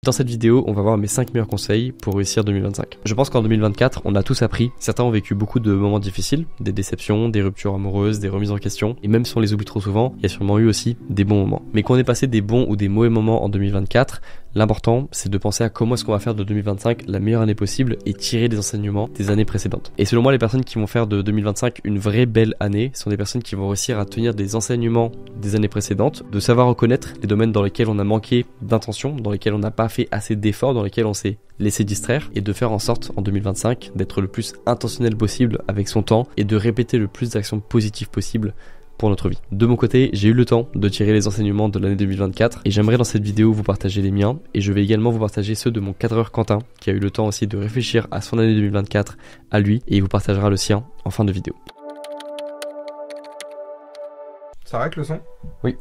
Dans cette vidéo, on va voir mes 5 meilleurs conseils pour réussir 2025. Je pense qu'en 2024, on a tous appris. Certains ont vécu beaucoup de moments difficiles, des déceptions, des ruptures amoureuses, des remises en question. Et même si on les oublie trop souvent, il y a sûrement eu aussi des bons moments. Mais qu'on ait passé des bons ou des mauvais moments en 2024, l'important, c'est de penser à comment est-ce qu'on va faire de 2025 la meilleure année possible et tirer des enseignements des années précédentes. Et selon moi, les personnes qui vont faire de 2025 une vraie belle année sont des personnes qui vont réussir à tenir des enseignements des années précédentes, de savoir reconnaître les domaines dans lesquels on a manqué d'intention, dans lesquels on n'a pas fait assez d'efforts, dans lesquels on s'est laissé distraire, et de faire en sorte en 2025 d'être le plus intentionnel possible avec son temps et de répéter le plus d'actions positives possibles pour notre vie. De mon côté, j'ai eu le temps de tirer les enseignements de l'année 2024 et j'aimerais dans cette vidéo vous partager les miens et je vais également vous partager ceux de mon cadreur Quentin qui a eu le temps aussi de réfléchir à son année 2024 à lui et il vous partagera le sien en fin de vidéo. Ça arrête le son? Oui.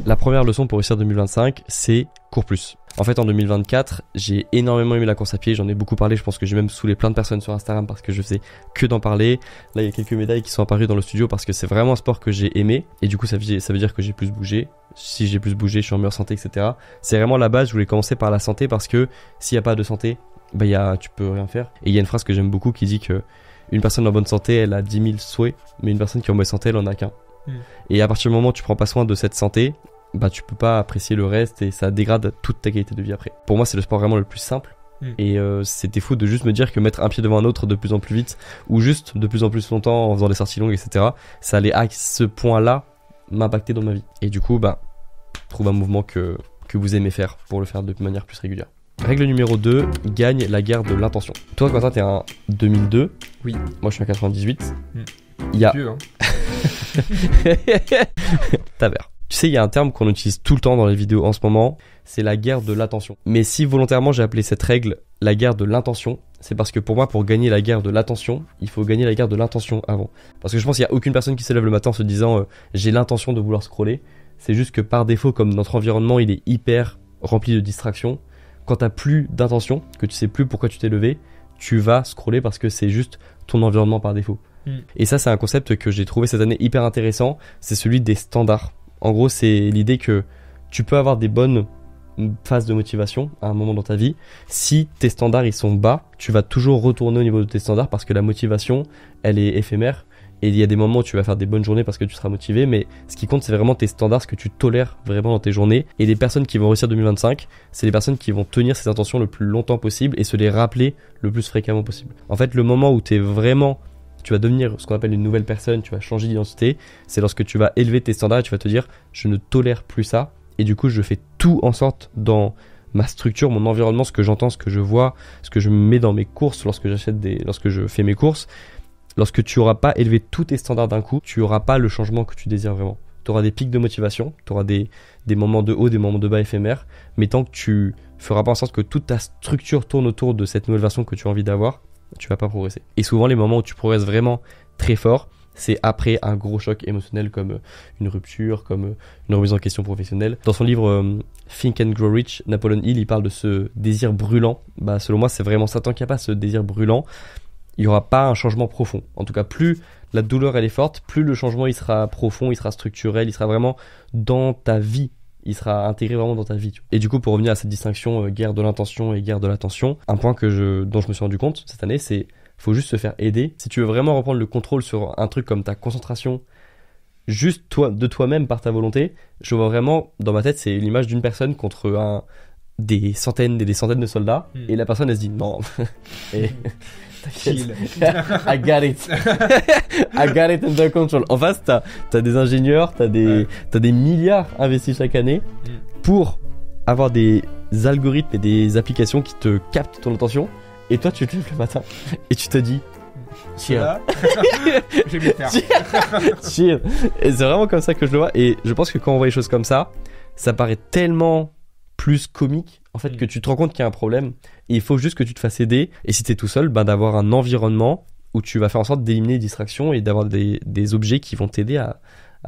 La première leçon pour réussir 2025, c'est cours plus. En fait, en 2024, j'ai énormément aimé la course à pied, j'en ai beaucoup parlé, je pense que j'ai même saoulé plein de personnes sur Instagram parce que je faisais que d'en parler. Là, il y a quelques médailles qui sont apparues dans le studio parce que c'est vraiment un sport que j'ai aimé et du coup, ça veut dire que j'ai plus bougé. Si j'ai plus bougé, je suis en meilleure santé, etc. C'est vraiment la base, je voulais commencer par la santé parce que s'il n'y a pas de santé, tu peux rien faire. Et il y a une phrase que j'aime beaucoup qui dit que une personne en bonne santé, elle a 10 000 souhaits, mais une personne qui est en mauvaise santé, elle en a qu'un. Et à partir du moment où tu prends pas soin de cette santé, tu peux pas apprécier le reste et ça dégrade toute ta qualité de vie après. Pour moi, c'est le sport vraiment le plus simple. Et c'était fou de juste me dire que mettre un pied devant un autre de plus en plus vite ou juste de plus en plus longtemps en faisant des sorties longues, etc. ça allait à ce point-là m'impacter dans ma vie. Et du coup, trouve un mouvement que vous aimez faire pour le faire de manière plus régulière. Règle numéro 2, gagne la guerre de l'intention. Toi, Quentin, t'es un 2002. Oui. Moi, je suis un 98. Il y a... Vieux, hein. Ta mère. Tu sais, il y a un terme qu'on utilise tout le temps dans les vidéos en ce moment, c'est la guerre de l'attention. Mais si volontairement j'ai appelé cette règle la guerre de l'intention, c'est parce que pour moi, pour gagner la guerre de l'attention, il faut gagner la guerre de l'intention avant. Parce que je pense qu'il n'y a aucune personne qui se lève le matin en se disant j'ai l'intention de vouloir scroller. C'est juste que par défaut, comme notre environnement il est hyper rempli de distractions, quand t'as plus d'intention, que tu sais plus pourquoi tu t'es levé, tu vas scroller parce que c'est juste ton environnement par défaut. Et ça, c'est un concept que j'ai trouvé cette année hyper intéressant, c'est celui des standards. En gros, c'est l'idée que tu peux avoir des bonnes phases de motivation à un moment dans ta vie. Si tes standards ils sont bas, tu vas toujours retourner au niveau de tes standards parce que la motivation, elle est éphémère. Et il y a des moments où tu vas faire des bonnes journées parce que tu seras motivé, mais ce qui compte, c'est vraiment tes standards, ce que tu tolères vraiment dans tes journées. Et les personnes qui vont réussir 2025, c'est les personnes qui vont tenir ces intentions le plus longtemps possible et se les rappeler le plus fréquemment possible. En fait, le moment où tu vas devenir ce qu'on appelle une nouvelle personne, tu vas changer d'identité, c'est lorsque tu vas élever tes standards et tu vas te dire je ne tolère plus ça et du coup je fais tout en sorte dans ma structure, mon environnement, ce que j'entends, ce que je vois, ce que je mets dans mes courses lorsque je fais mes courses. Lorsque tu n'auras pas élevé tous tes standards d'un coup, tu n'auras pas le changement que tu désires vraiment. Tu auras des pics de motivation, tu auras des moments de haut, des moments de bas éphémères, mais tant que tu feras pas en sorte que toute ta structure tourne autour de cette nouvelle version que tu as envie d'avoir, tu vas pas progresser. Et souvent, les moments où tu progresses vraiment très fort, c'est après un gros choc émotionnel comme une rupture, comme une remise en question professionnelle. Dans son livre Think and Grow Rich, Napoleon Hill, il parle de ce désir brûlant. Selon moi, c'est vraiment ça. Tant qu'il n'y a pas ce désir brûlant, il n'y aura pas un changement profond. En tout cas, plus la douleur elle est forte, plus le changement il sera profond, il sera structurel, il sera vraiment dans ta vie. Il sera intégré vraiment dans ta vie. Et du coup, pour revenir à cette distinction guerre de l'intention et guerre de l'attention, un point dont je me suis rendu compte cette année, c'est faut juste se faire aider. Si tu veux vraiment reprendre le contrôle sur un truc comme ta concentration, juste de toi-même par ta volonté, je vois vraiment, dans ma tête, c'est l'image d'une personne contre des centaines et des centaines de soldats, et la personne elle se dit non. Et Chill. I got it. I got it under control. En face, t'as des ingénieurs, t'as des milliards investis chaque année pour avoir des algorithmes et des applications qui te captent ton attention. Et toi, tu te lèves le matin et tu te dis chill. Je vais me faire. Chill. Et c'est vraiment comme ça que je le vois. Et je pense que quand on voit les choses comme ça paraît tellement plus comique en fait que tu te rends compte qu'il y a un problème et il faut juste que tu te fasses aider et si t'es tout seul d'avoir un environnement où tu vas faire en sorte d'éliminer les distractions et d'avoir des objets qui vont t'aider à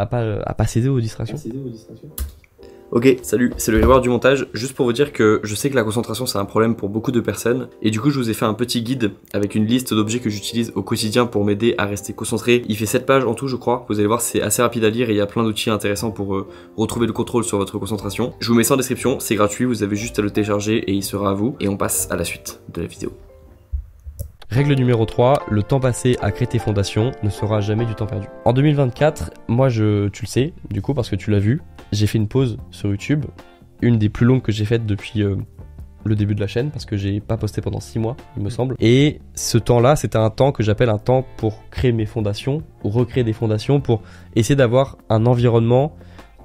pas céder aux distractions. Ok, salut, c'est le Rivoire du montage. Juste pour vous dire que je sais que la concentration c'est un problème pour beaucoup de personnes. Et du coup, je vous ai fait un petit guide avec une liste d'objets que j'utilise au quotidien pour m'aider à rester concentré. Il fait 7 pages en tout, je crois. Vous allez voir, c'est assez rapide à lire et il y a plein d'outils intéressants pour retrouver le contrôle sur votre concentration. Je vous mets ça en description, c'est gratuit, vous avez juste à le télécharger et il sera à vous. Et on passe à la suite de la vidéo. Règle numéro 3, le temps passé à créer tes fondations ne sera jamais du temps perdu. En 2024, moi tu le sais, du coup parce que tu l'as vu, j'ai fait une pause sur YouTube, une des plus longues que j'ai faites depuis le début de la chaîne, parce que j'ai pas posté pendant 6 mois, il me semble. Et ce temps-là, c'était un temps que j'appelle un temps pour créer mes fondations, ou recréer des fondations, pour essayer d'avoir un environnement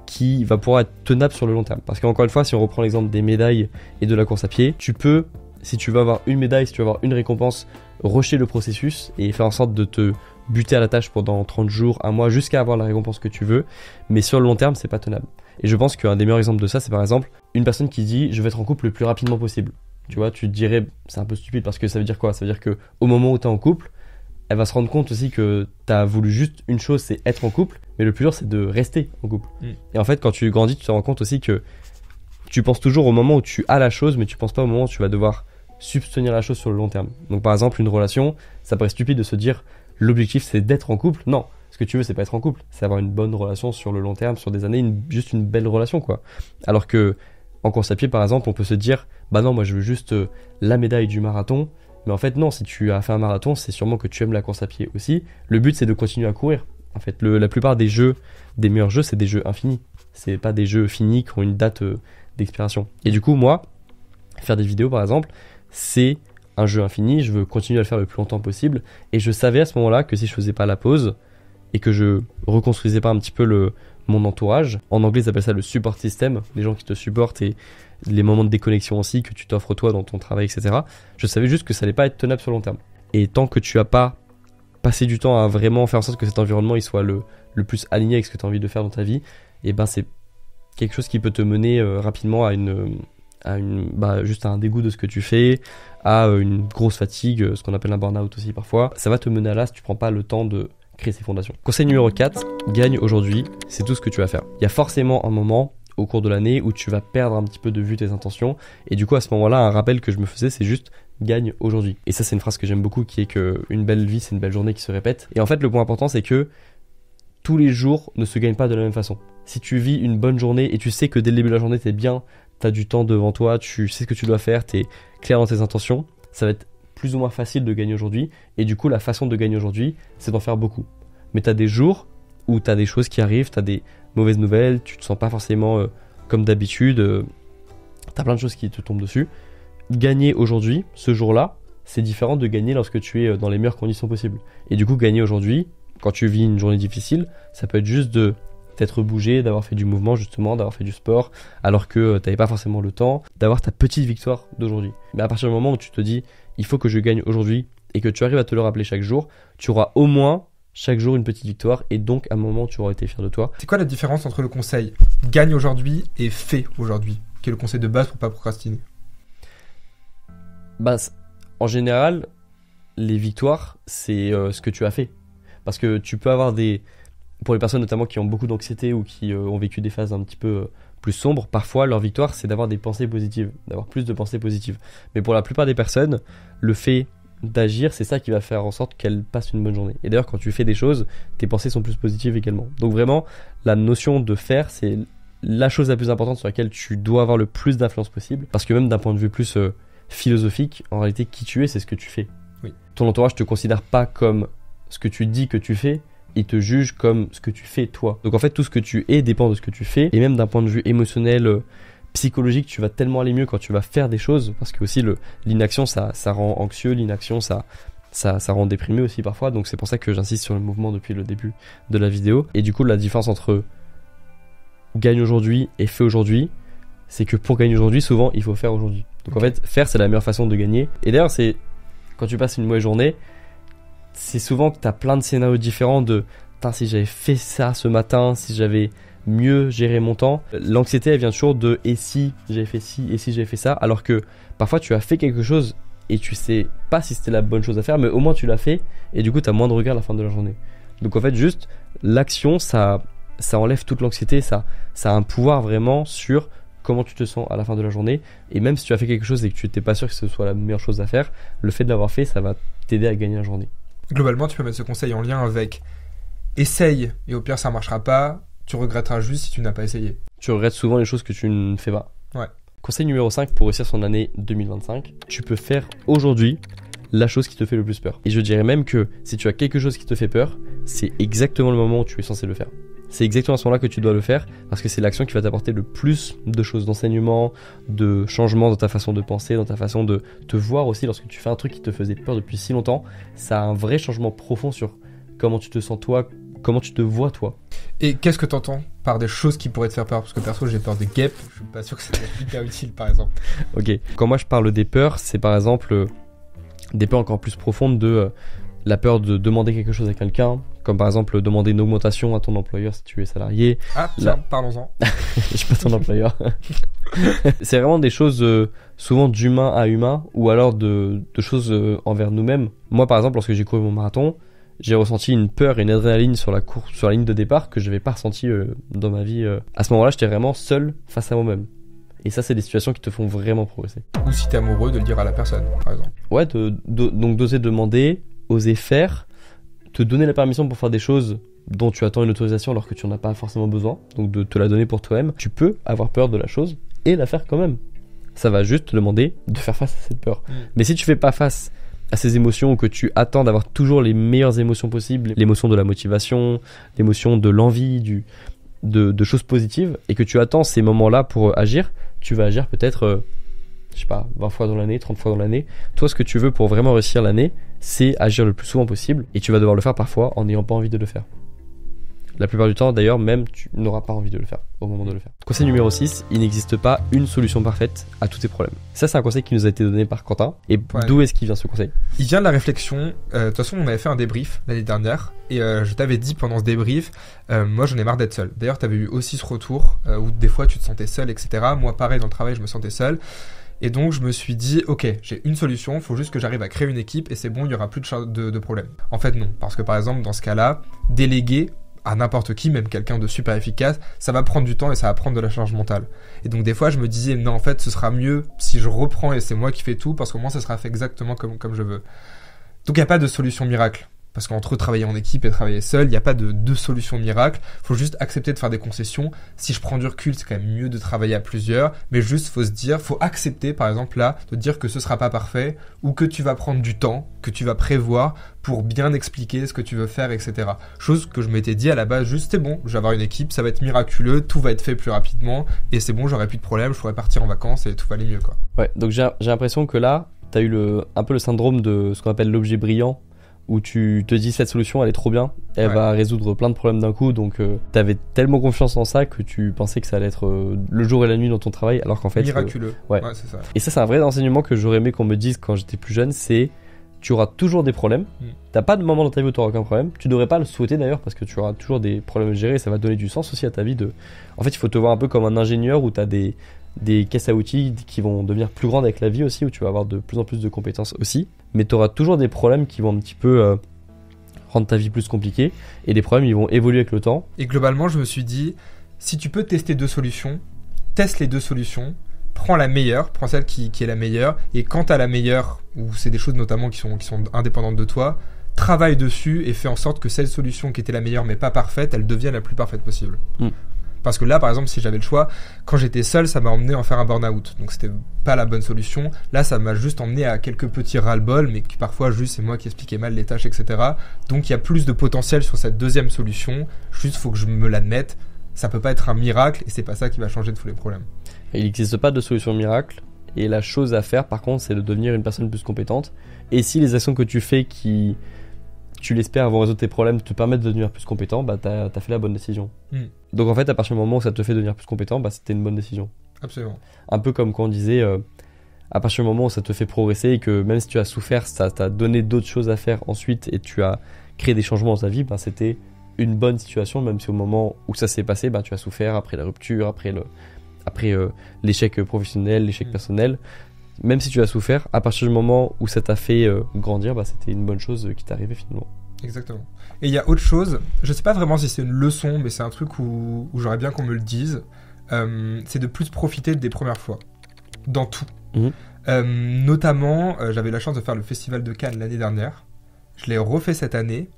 qui va pouvoir être tenable sur le long terme. Parce qu'encore une fois, si on reprend l'exemple des médailles et de la course à pied, tu peux, si tu veux avoir une médaille, si tu veux avoir une récompense, rusher le processus et faire en sorte de te buter à la tâche pendant 30 jours, un mois, jusqu'à avoir la récompense que tu veux, mais sur le long terme, c'est pas tenable. Et je pense qu'un des meilleurs exemples de ça, c'est par exemple une personne qui dit « je vais être en couple le plus rapidement possible ». Tu vois, tu te dirais, c'est un peu stupide parce que ça veut dire quoi? Ça veut dire qu'au moment où tu es en couple, elle va se rendre compte aussi que tu as voulu juste une chose, c'est être en couple, mais le plus dur, c'est de rester en couple. Et en fait, quand tu grandis, tu te rends compte aussi que tu penses toujours au moment où tu as la chose, mais tu penses pas au moment où tu vas devoir subtenir la chose sur le long terme. Donc par exemple, une relation, ça paraît stupide de se dire l'objectif c'est d'être en couple. Non, ce que tu veux c'est pas être en couple, c'est avoir une bonne relation sur le long terme, sur des années, juste une belle relation quoi. Alors que en course à pied par exemple, on peut se dire bah non, moi je veux juste la médaille du marathon, mais en fait non, si tu as fait un marathon, c'est sûrement que tu aimes la course à pied aussi. Le but c'est de continuer à courir. En fait, la plupart des jeux, des meilleurs jeux, c'est des jeux infinis. C'est pas des jeux finis qui ont une date d'expiration. Et du coup, moi, faire des vidéos par exemple, c'est un jeu infini, je veux continuer à le faire le plus longtemps possible et je savais à ce moment-là que si je faisais pas la pause et que je reconstruisais pas un petit peu mon entourage, en anglais ils appellent ça le support system, les gens qui te supportent et les moments de déconnexion aussi que tu t'offres toi dans ton travail, etc. Je savais juste que ça allait pas être tenable sur le long terme. Et tant que tu as pas passé du temps à vraiment faire en sorte que cet environnement il soit le plus aligné avec ce que tu as envie de faire dans ta vie, et ben c'est quelque chose qui peut te mener rapidement à juste à un dégoût de ce que tu fais, à une grosse fatigue, ce qu'on appelle un burn-out aussi parfois. Ça va te mener à là si tu prends pas le temps de créer ces fondations. Conseil numéro 4, gagne aujourd'hui, c'est tout ce que tu vas faire. Il y a forcément un moment au cours de l'année où tu vas perdre un petit peu de vue tes intentions et du coup à ce moment-là, un rappel que je me faisais c'est juste gagne aujourd'hui. Et ça c'est une phrase que j'aime beaucoup qui est que une belle vie c'est une belle journée qui se répète. Et en fait le point important c'est que tous les jours ne se gagnent pas de la même façon. Si tu vis une bonne journée et tu sais que dès le début de la journée t'es bien, t'as du temps devant toi, tu sais ce que tu dois faire, t'es clair dans tes intentions, ça va être plus ou moins facile de gagner aujourd'hui. Et du coup, la façon de gagner aujourd'hui, c'est d'en faire beaucoup. Mais t'as des jours où t'as des choses qui arrivent, t'as des mauvaises nouvelles, tu te sens pas forcément comme d'habitude, t'as plein de choses qui te tombent dessus. Gagner aujourd'hui, ce jour-là, c'est différent de gagner lorsque tu es dans les meilleures conditions possibles. Et du coup, gagner aujourd'hui, quand tu vis une journée difficile, ça peut être juste de d'être bougé, d'avoir fait du mouvement justement, d'avoir fait du sport, alors que t'avais pas forcément le temps, d'avoir ta petite victoire d'aujourd'hui. Mais à partir du moment où tu te dis, il faut que je gagne aujourd'hui, et que tu arrives à te le rappeler chaque jour, tu auras au moins chaque jour une petite victoire, et donc à un moment tu auras été fier de toi. C'est quoi la différence entre le conseil gagne aujourd'hui et fais aujourd'hui, qui est le conseil de base pour pas procrastiner? Bah, en général, les victoires, c'est ce que tu as fait. Parce que tu peux avoir pour les personnes notamment qui ont beaucoup d'anxiété ou qui ont vécu des phases un petit peu plus sombres, parfois leur victoire c'est d'avoir des pensées positives, d'avoir plus de pensées positives. Mais pour la plupart des personnes, le fait d'agir, c'est ça qui va faire en sorte qu'elles passent une bonne journée. Et d'ailleurs quand tu fais des choses, tes pensées sont plus positives également. Donc vraiment, la notion de faire, c'est la chose la plus importante sur laquelle tu dois avoir le plus d'influence possible. Parce que même d'un point de vue plus philosophique, en réalité qui tu es, c'est ce que tu fais. Oui. Ton entourage te considère pas comme ce que tu dis que tu fais, il te juge comme ce que tu fais toi. Donc en fait tout ce que tu es dépend de ce que tu fais, et même d'un point de vue émotionnel, psychologique, tu vas tellement aller mieux quand tu vas faire des choses, parce que aussi l'inaction ça rend anxieux, l'inaction ça rend déprimé aussi parfois, donc c'est pour ça que j'insiste sur le mouvement depuis le début de la vidéo. Et du coup la différence entre gagne aujourd'hui et fais aujourd'hui, c'est que pour gagner aujourd'hui souvent il faut faire aujourd'hui. Donc en fait faire c'est la meilleure façon de gagner. Et d'ailleurs c'est quand tu passes une mauvaise journée, c'est souvent que tu as plein de scénarios différents de si j'avais fait ça ce matin, si j'avais mieux géré mon temps. L'anxiété elle vient toujours de et si j'avais fait ci, et si j'avais fait ça, alors que parfois tu as fait quelque chose et tu sais pas si c'était la bonne chose à faire, mais au moins tu l'as fait et du coup tu as moins de regret à la fin de la journée. Donc en fait juste l'action ça ça enlève toute l'anxiété, ça a un pouvoir vraiment sur comment tu te sens à la fin de la journée. Et même si tu as fait quelque chose et que tu n'étais pas sûr que ce soit la meilleure chose à faire, le fait de l'avoir fait, ça va t'aider à gagner la journée. Globalement, tu peux mettre ce conseil en lien avec essaye, et au pire ça marchera pas, tu regretteras juste si tu n'as pas essayé. Tu regrettes souvent les choses que tu ne fais pas. Ouais. Conseil numéro 5 pour réussir son année 2025, tu peux faire aujourd'hui la chose qui te fait le plus peur. Et je dirais même que si tu as quelque chose qui te fait peur, c'est exactement le moment où tu es censé le faire. C'est exactement à ce moment-là que tu dois le faire parce que c'est l'action qui va t'apporter le plus de choses, d'enseignement, de changement dans ta façon de penser, dans ta façon de te voir aussi. Lorsque tu fais un truc qui te faisait peur depuis si longtemps, ça a un vrai changement profond sur comment tu te sens toi, comment tu te vois toi. Et qu'est-ce que tu entends par des choses qui pourraient te faire peur? Parce que perso, j'ai peur des guêpes, je suis pas sûr que ça soit hyper utile par exemple. Ok, quand moi je parle des peurs, c'est par exemple des peurs encore plus profondes de la peur de demander quelque chose à quelqu'un, comme par exemple demander une augmentation à ton employeur si tu es salarié. Ah tiens, parlons-en. Je suis pas ton employeur. C'est vraiment des choses souvent d'humain à humain ou alors de choses envers nous-mêmes. Moi par exemple, lorsque j'ai couru mon marathon, j'ai ressenti une peur et une adrénaline sur la ligne de départ que je n'avais pas ressenti dans ma vie. À ce moment-là, j'étais vraiment seul face à moi-même. Et ça, c'est des situations qui te font vraiment progresser. Ou si t'es amoureux, de le dire à la personne, par exemple. Ouais, donc d'oser demander, oser faire, te donner la permission pour faire des choses dont tu attends une autorisation alors que tu n'en as pas forcément besoin, donc de te la donner pour toi-même. Tu peux avoir peur de la chose et la faire quand même. Ça va juste te demander de faire face à cette peur. Mais si tu fais pas face à ces émotions ou que tu attends d'avoir toujours les meilleures émotions possibles, l'émotion de la motivation, l'émotion de l'envie, de choses positives, et que tu attends ces moments-là pour agir, tu vas agir peut-être, je sais pas, 20 fois dans l'année, 30 fois dans l'année. Toi, ce que tu veux pour vraiment réussir l'année, c'est agir le plus souvent possible, et tu vas devoir le faire parfois en n'ayant pas envie de le faire. La plupart du temps, d'ailleurs, même tu n'auras pas envie de le faire au moment de le faire. Conseil numéro 6, il n'existe pas une solution parfaite à tous tes problèmes. Ça, c'est un conseil qui nous a été donné par Quentin. Et Ouais. d'où est-ce qu'il vient ce conseil? Il vient de la réflexion. De toute façon, on avait fait un débrief l'année dernière. Et je t'avais dit pendant ce débrief, moi j'en ai marre d'être seul. D'ailleurs, t'avais eu aussi ce retour où des fois tu te sentais seul, etc. Moi, pareil, dans le travail, je me sentais seul. Et donc, je me suis dit, ok, j'ai une solution, il faut juste que j'arrive à créer une équipe et c'est bon, il n'y aura plus de problème. En fait, non. Parce que par exemple, dans ce cas-là, déléguer à n'importe qui, même quelqu'un de super efficace, ça va prendre du temps et ça va prendre de la charge mentale. Et donc des fois je me disais non, en fait ce sera mieux si je reprends et c'est moi qui fais tout parce qu'au moins ça sera fait exactement comme je veux. Donc il n'y a pas de solution miracle. Parce qu'entre travailler en équipe et travailler seul, il n'y a pas de solution miracle. Faut juste accepter de faire des concessions. Si je prends du recul, c'est quand même mieux de travailler à plusieurs. Mais juste, faut se dire, faut accepter, par exemple, là, de dire que ce sera pas parfait ou que tu vas prendre du temps, que tu vas prévoir pour bien expliquer ce que tu veux faire, etc. Chose que je m'étais dit à la base, juste, c'est bon, je vais avoir une équipe, ça va être miraculeux, tout va être fait plus rapidement et c'est bon, j'aurai plus de problème, je pourrai partir en vacances et tout va aller mieux, quoi. Ouais, donc j'ai l'impression que là, t'as eu un peu le syndrome de ce qu'on appelle l'objet brillant, où tu te dis cette solution elle est trop bien, elle va résoudre plein de problèmes d'un coup, donc t'avais tellement confiance en ça que tu pensais que ça allait être le jour et la nuit dans ton travail, alors qu'en fait miraculeux. Ouais, c'est ça. Et ça c'est un vrai enseignement que j'aurais aimé qu'on me dise quand j'étais plus jeune, c'est tu auras toujours des problèmes, t'as pas de moment dans ta vie où tu auras aucun problème, tu devrais pas le souhaiter d'ailleurs parce que tu auras toujours des problèmes à gérer et ça va donner du sens aussi à ta vie en fait il faut te voir un peu comme un ingénieur où t'as des caisses à outils qui vont devenir plus grandes avec la vie aussi, où tu vas avoir de plus en plus de compétences aussi, mais tu auras toujours des problèmes qui vont un petit peu rendre ta vie plus compliquée, et les problèmes ils vont évoluer avec le temps. Et globalement je me suis dit, si tu peux tester deux solutions, teste les deux solutions, prends la meilleure, prends celle qui est la meilleure, et quand t'as la meilleure, ou c'est des choses notamment qui sont indépendantes de toi, travaille dessus et fais en sorte que cette solution qui était la meilleure mais pas parfaite, elle devienne la plus parfaite possible. Parce que là, par exemple, si j'avais le choix, quand j'étais seul, ça m'a emmené à en faire un burn-out. Donc c'était pas la bonne solution. Là, ça m'a juste emmené à quelques petits ras-le-bol, mais qui parfois, juste, c'est moi qui expliquais mal les tâches, etc. Donc il y a plus de potentiel sur cette deuxième solution. Juste, faut que je me l'admette. Ça peut pas être un miracle, et c'est pas ça qui va changer tous les problèmes. Il n'existe pas de solution miracle, et la chose à faire, par contre, c'est de devenir une personne plus compétente. Et si les actions que tu fais qui... tu l'espères vont résoudre tes problèmes, te permettre de devenir plus compétent, bah t'as fait la bonne décision. Donc en fait, à partir du moment où ça te fait devenir plus compétent, bah c'était une bonne décision. Absolument. Un peu comme quand on disait, à partir du moment où ça te fait progresser et que même si tu as souffert, ça t'a donné d'autres choses à faire ensuite et tu as créé des changements dans ta vie, bah c'était une bonne situation, même si au moment où ça s'est passé, bah tu as souffert après la rupture, après l'échec professionnel, l'échec personnel. Même si tu as souffert, à partir du moment où ça t'a fait grandir, bah c'était une bonne chose qui t'est arrivée finalement. Exactement. Et il y a autre chose, je sais pas vraiment si c'est une leçon, mais c'est un truc où j'aurais bien qu'on me le dise, c'est de plus profiter des premières fois, dans tout. Notamment, j'avais la chance de faire le Festival de Cannes l'année dernière, je l'ai refait cette année,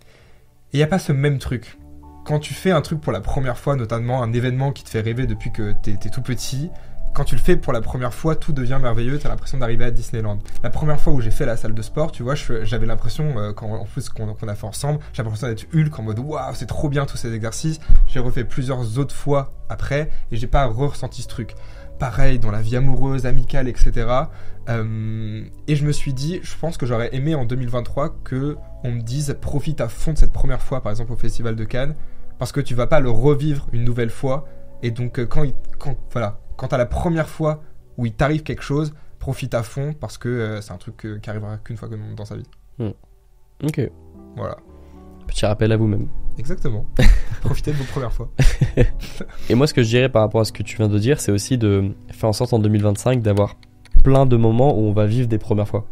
et il n'y a pas ce même truc. Quand tu fais un truc pour la première fois, notamment un événement qui te fait rêver depuis que t'es tout petit, quand tu le fais pour la première fois, tout devient merveilleux, t'as l'impression d'arriver à Disneyland. La première fois où j'ai fait la salle de sport, tu vois, j'avais l'impression, en plus qu'on a fait ensemble, j'avais l'impression d'être Hulk en mode waouh, c'est trop bien tous ces exercices. J'ai refait plusieurs autres fois après et j'ai pas ressenti ce truc. Pareil dans la vie amoureuse, amicale, etc. Et je me suis dit, je pense que j'aurais aimé en 2023 que on me dise profite à fond de cette première fois, par exemple au Festival de Cannes, parce que tu vas pas le revivre une nouvelle fois. Et donc quand t'as la première fois où il t'arrive quelque chose, profite à fond parce que c'est un truc qui arrivera qu'une fois dans sa vie. Ok. Voilà. Petit rappel à vous-même. Exactement. Profitez de vos premières fois. Et moi, ce que je dirais par rapport à ce que tu viens de dire, c'est aussi de faire en sorte en 2025 d'avoir plein de moments où on va vivre des premières fois.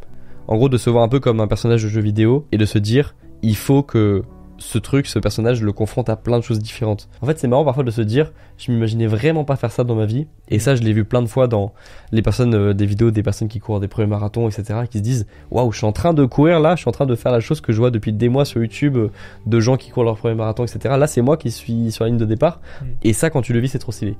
En gros, de se voir un peu comme un personnage de jeu vidéo et de se dire, il faut que ce personnage le confronte à plein de choses différentes. En fait, c'est marrant parfois de se dire, je m'imaginais vraiment pas faire ça dans ma vie. Et ça, je l'ai vu plein de fois dans les personnes, des vidéos des personnes qui courent des premiers marathons, etc., qui se disent, waouh, je suis en train de courir là, je suis en train de faire la chose que je vois depuis des mois sur YouTube de gens qui courent leur premier marathon, etc. Là, c'est moi qui suis sur la ligne de départ. Et ça, quand tu le vis, c'est trop stylé.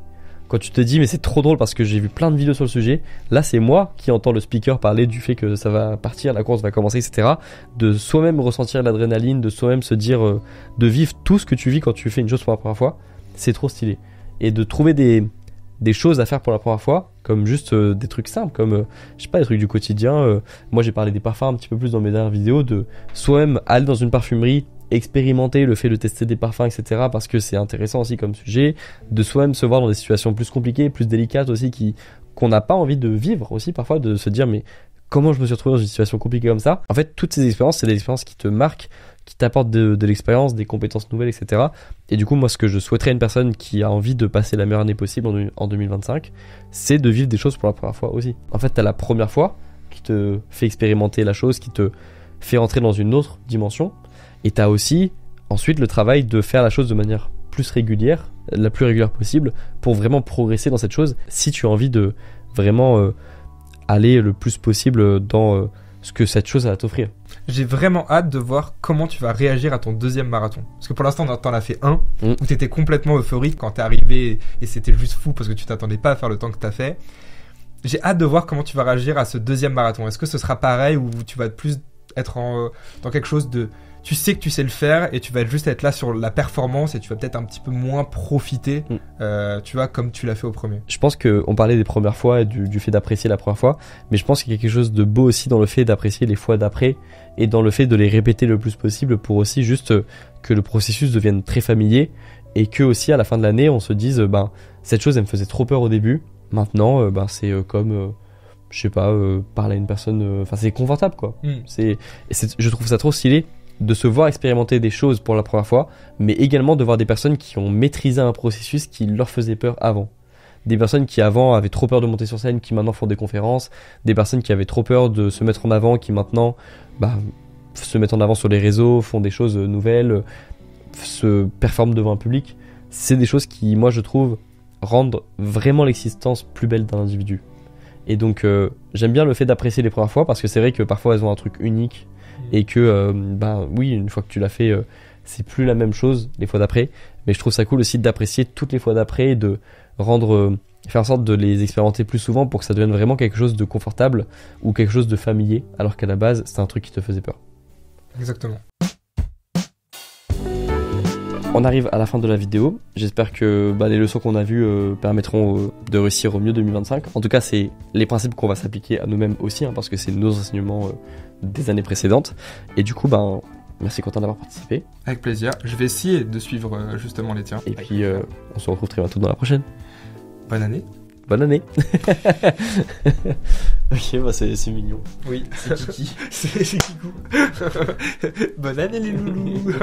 Quand tu te dis mais c'est trop drôle parce que j'ai vu plein de vidéos sur le sujet, là c'est moi qui entends le speaker parler du fait que ça va partir, la course va commencer, etc. De soi-même ressentir l'adrénaline, de soi-même se dire, de vivre tout ce que tu vis quand tu fais une chose pour la première fois, c'est trop stylé. Et de trouver des choses à faire pour la première fois, comme juste des trucs simples, comme je sais pas, des trucs du quotidien. Moi j'ai parlé des parfums un petit peu plus dans mes dernières vidéos, de soi-même aller dans une parfumerie, expérimenter le fait de tester des parfums, etc., parce que c'est intéressant aussi comme sujet, de soi-même se voir dans des situations plus compliquées, plus délicates aussi, qu'on n'a pas envie de vivre aussi parfois, de se dire mais comment je me suis retrouvé dans une situation compliquée comme ça. En fait, toutes ces expériences, c'est des expériences qui te marquent, qui t'apportent de l'expérience, des compétences nouvelles, etc. Et du coup, moi, ce que je souhaiterais à une personne qui a envie de passer la meilleure année possible en 2025, c'est de vivre des choses pour la première fois aussi. En fait, t'as la première fois qui te fait expérimenter la chose, qui te fait entrer dans une autre dimension. Et t'as aussi ensuite le travail de faire la chose de manière plus régulière, la plus régulière possible, pour vraiment progresser dans cette chose, si tu as envie de vraiment aller le plus possible dans ce que cette chose a à t'offrir. J'ai vraiment hâte de voir comment tu vas réagir à ton deuxième marathon. Parce que pour l'instant, t'en as fait un, où t'étais complètement euphorique quand t'es arrivé, et c'était juste fou parce que tu t'attendais pas à faire le temps que t'as fait. J'ai hâte de voir comment tu vas réagir à ce deuxième marathon. Est-ce que ce sera pareil, ou tu vas plus être dans quelque chose de... Tu sais que tu sais le faire et tu vas juste être là sur la performance et tu vas peut-être un petit peu moins profiter, tu vois, comme tu l'as fait au premier. Je pense qu'on parlait des premières fois et du fait d'apprécier la première fois, mais je pense qu'il y a quelque chose de beau aussi dans le fait d'apprécier les fois d'après et dans le fait de les répéter le plus possible pour aussi juste que le processus devienne très familier et que aussi à la fin de l'année on se dise cette chose elle me faisait trop peur au début, maintenant c'est comme... je sais pas, parler à une personne, c'est confortable quoi. Je trouve ça trop stylé de se voir expérimenter des choses pour la première fois, mais également de voir des personnes qui ont maîtrisé un processus qui leur faisait peur avant. Des personnes qui avant avaient trop peur de monter sur scène, qui maintenant font des conférences, des personnes qui avaient trop peur de se mettre en avant, qui maintenant se mettent en avant sur les réseaux, font des choses nouvelles, se performent devant un public. C'est des choses qui, moi je trouve, rendent vraiment l'existence plus belle d'un individu. Et donc j'aime bien le fait d'apprécier les premières fois parce que c'est vrai que parfois elles ont un truc unique et que oui, une fois que tu l'as fait c'est plus la même chose les fois d'après, mais je trouve ça cool aussi d'apprécier toutes les fois d'après et de faire en sorte de les expérimenter plus souvent pour que ça devienne vraiment quelque chose de confortable ou quelque chose de familier, alors qu'à la base c'était un truc qui te faisait peur. Exactement. On arrive à la fin de la vidéo. J'espère que les leçons qu'on a vues permettront de réussir au mieux 2025. En tout cas, c'est les principes qu'on va s'appliquer à nous-mêmes aussi, parce que c'est nos enseignements des années précédentes. Et du coup, merci Quentin d'avoir participé. Avec plaisir. Je vais essayer de suivre justement les tiens. Et puis, on se retrouve très bientôt dans la prochaine. Bonne année. Bonne année. Ok, c'est mignon. Oui, c'est Kiki. c'est Kikou. Bonne année les loulous.